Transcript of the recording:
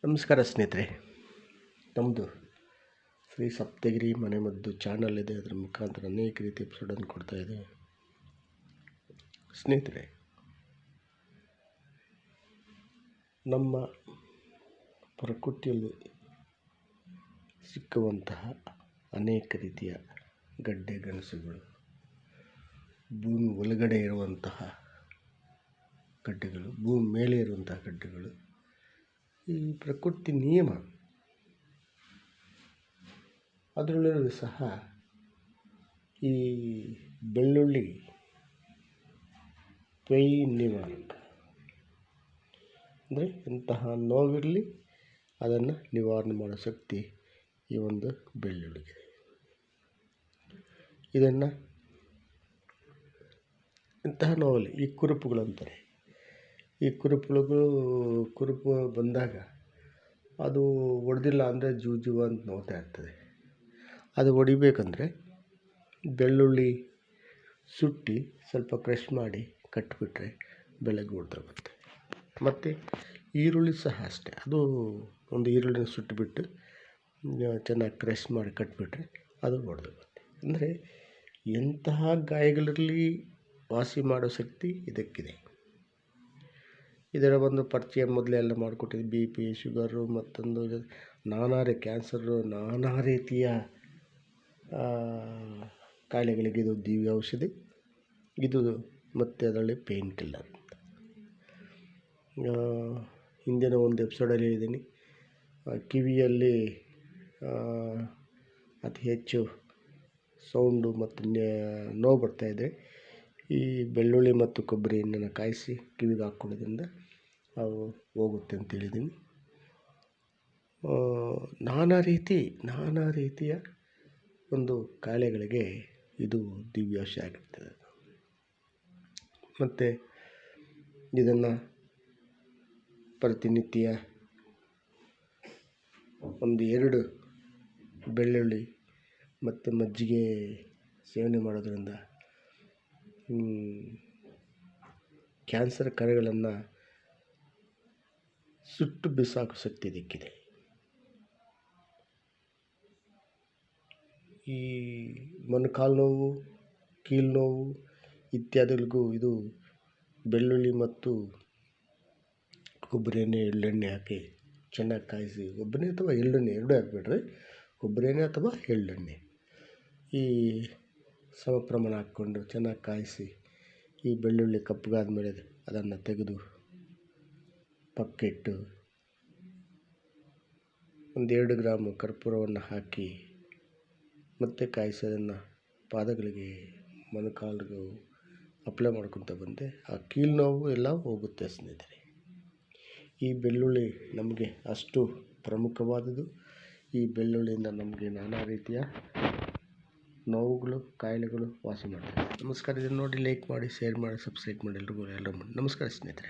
ನಮಸ್ಕಾರ ಸ್ನೇಹಿತರೆ, ನಮ್ಮದು ಶ್ರೀ ಸಪ್ತಗಿರಿ ಮನೆಮದ್ದು ಚಾನಲ್ ಇದೆ. ಅದರ ಮುಖಾಂತರ ಅನೇಕ ರೀತಿ ಎಪಿಸೋಡನ್ನು ಕೊಡ್ತಾಯಿದ್ದೇವೆ. ಸ್ನೇಹಿತರೆ, ನಮ್ಮ ಪ್ರಕೃತಿಯಲ್ಲಿ ಸಿಕ್ಕುವಂತಹ ಅನೇಕ ರೀತಿಯ ಗಡ್ಡೆ ಗೆಣಸುಗಳು, ಭೂಮಿ ಒಳಗಡೆ ಇರುವಂತಹ ಗಡ್ಡೆಗಳು, ಭೂಮಿ ಮೇಲೆ ಇರುವಂತಹ ಗಡ್ಡೆಗಳು, ಈ ಪ್ರಕೃತಿ ನಿಯಮ. ಅದರೊಳಗೆ ಸಹ ಈ ಬೆಳ್ಳುಳ್ಳಿ ಪೇಯ್ನ್ ನಿವಾರಕ. ಅಂದರೆ ಎಂತಹ ನೋವಿರಲಿ ಅದನ್ನು ನಿವಾರಣೆ ಮಾಡೋ ಶಕ್ತಿ ಈ ಒಂದು ಬೆಳ್ಳುಳ್ಳಿಗೆ. ಇದನ್ನು ಇಂತಹ ನೋವಲ್ಲಿ ಈ ಕುರುಪುಗಳು ಅಂತಾರೆ. ಈ ಕುರುಪು ಬಂದಾಗ ಅದು ಹೊಡೆದಿಲ್ಲ ಅಂದರೆ ಜೂ ಅಂತ ನೋಡ್ತಾ ಇರ್ತದೆ. ಅದು ಹೊಡಿಬೇಕಂದ್ರೆ ಬೆಳ್ಳುಳ್ಳಿ ಸುಟ್ಟು ಸ್ವಲ್ಪ ಕ್ರಷ್ ಮಾಡಿ ಕಟ್ಟಿಬಿಟ್ರೆ ಬೆಳಗ್ಗೆ ಹೊಡೆದೋಗುತ್ತೆ. ಮತ್ತು ಈರುಳ್ಳಿ ಸಹ ಅಷ್ಟೇ, ಅದು ಒಂದು ಈರುಳ್ಳಿನ ಸುಟ್ಟುಬಿಟ್ಟು ಚೆನ್ನಾಗಿ ಕ್ರಷ್ ಮಾಡಿ ಕಟ್ಟಿಬಿಟ್ರೆ ಅದು ಹೊಡೆದೋಗುತ್ತೆ. ಅಂದರೆ ಎಂತಹ ಗಾಯಗಳಿರಲಿ ವಾಸಿ ಮಾಡೋ ಶಕ್ತಿ ಇದಕ್ಕಿದೆ. ಇದರ ಒಂದು ಪರಿಚಯ ಮೊದಲೆಲ್ಲ ಮಾಡಿಕೊಟ್ಟಿದ್ದು ಬಿ ಪಿ, ಶುಗರು, ಮತ್ತೊಂದು ಕ್ಯಾನ್ಸರು, ನಾನಾ ರೀತಿಯ ಕಾಯಿಲೆಗಳಿಗೆ ಇದು ದಿವ್ಯ ಔಷಧಿ. ಇದು ಮತ್ತು ಅದರಲ್ಲಿ ಪೇಯ್ನ್ ಕಿಲ್ಲರ್. ಹಿಂದಿನ ಒಂದು ಎಪಿಸೋಡಲ್ಲಿ ಹೇಳಿದ್ದೀನಿ, ಕಿವಿಯಲ್ಲಿ ಅತಿ ಹೆಚ್ಚು ಸೌಂಡು ಮತ್ತು ನೋವು ಬರ್ತಾಯಿದ್ರೆ ಈ ಬೆಳ್ಳುಳ್ಳಿ ಮತ್ತು ಕೊಬ್ಬರಿ ಎಣ್ಣೆನ ಕಾಯಿಸಿ ಕಿವಿಗೆ ಹಾಕ್ಕೊಳ್ಳೋದ್ರಿಂದ ಅವು ಹೋಗುತ್ತೆ ಅಂತ ಹೇಳಿದ್ದೀನಿ. ನಾನಾ ರೀತಿಯ ಒಂದು ಕಾಯಿಲೆಗಳಿಗೆ ಇದು ದಿವ್ಯೌಷಧಿ ಆಗಿರ್ತದೆ. ಮತ್ತು ಇದನ್ನು ಪ್ರತಿನಿತ್ಯ 1-2 ಬೆಳ್ಳುಳ್ಳಿ ಮತ್ತು ಮಜ್ಜಿಗೆ ಸೇವನೆ ಮಾಡೋದ್ರಿಂದ ಕ್ಯಾನ್ಸರ್ ಕರೆಗಳನ್ನು ಸುಟ್ಟು ಬಿಸಾಕೋ ಶಕ್ತಿ ಇದಕ್ಕಿದೆ. ಈ ಮೊಣಕಾಲು ನೋವು, ಕೀಲು ನೋವು ಇತ್ಯಾದಿಗಳಿಗೂ ಇದು ಬೆಳ್ಳುಳ್ಳಿ ಮತ್ತು ಕೊಬ್ಬರಿ ಎಣ್ಣೆ, ಎಳ್ಳೆಣ್ಣೆ ಹಾಕಿ ಚೆನ್ನಾಗಿ ಕಾಯಿಸಿ, ಕೊಬ್ಬರಿ ಅಥವಾ ಎಳ್ಳೆಣ್ಣೆ ಎರಡೂ ಹಾಕ್ಬಿಟ್ರೆ, ಕೊಬ್ಬರಿ ಎಣ್ಣೆ ಅಥವಾ ಎಳ್ಳೆಣ್ಣೆ ಈ ಸಮ ಪ್ರಮಾಣ ಹಾಕ್ಕೊಂಡು ಚೆನ್ನಾಗಿ ಕಾಯಿಸಿ, ಈ ಬೆಳ್ಳುಳ್ಳಿ ಕಪ್ಪಗಾದ್ಮೇಲೆ ಅದನ್ನು ತೆಗೆದು ಪಕ್ಕಿಟ್ಟು 1-2 ಗ್ರಾಮು ಕರ್ಪೂರವನ್ನು ಹಾಕಿ ಮತ್ತೆ ಕಾಯಿಸೋದನ್ನು ಪಾದಗಳಿಗೆ, ಮೊಣಕಾಲಿಗೂ ಅಪ್ಲೈ ಮಾಡ್ಕೊತ ಬಂದರೆ ಆ ಕೀಲು ನೋವು ಎಲ್ಲ ಹೋಗುತ್ತೆ ಸ್ನೇಹಿತರೆ. ಈ ಬೆಳ್ಳುಳ್ಳಿ ನಮಗೆ ಅಷ್ಟು ಪ್ರಮುಖವಾದುದು. ಈ ಬೆಳ್ಳುಳ್ಳಿಯಿಂದ ನಮಗೆ ನಾನಾ ರೀತಿಯ ನೋವುಗಳು, ಕಾಯಿಲೆಗಳು ವಾಸಿ ಮಾಡ್ತವೆ. ನಮಸ್ಕಾರ. ಇದನ್ನು ನೋಡಿ ಲೈಕ್ ಮಾಡಿ, ಶೇರ್ ಮಾಡಿ, ಸಬ್ಸ್ಕ್ರೈಬ್ ಮಾಡಿ. ಎಲ್ಲರೂ ನಮಸ್ಕಾರ ಸ್ನೇಹಿತರೆ.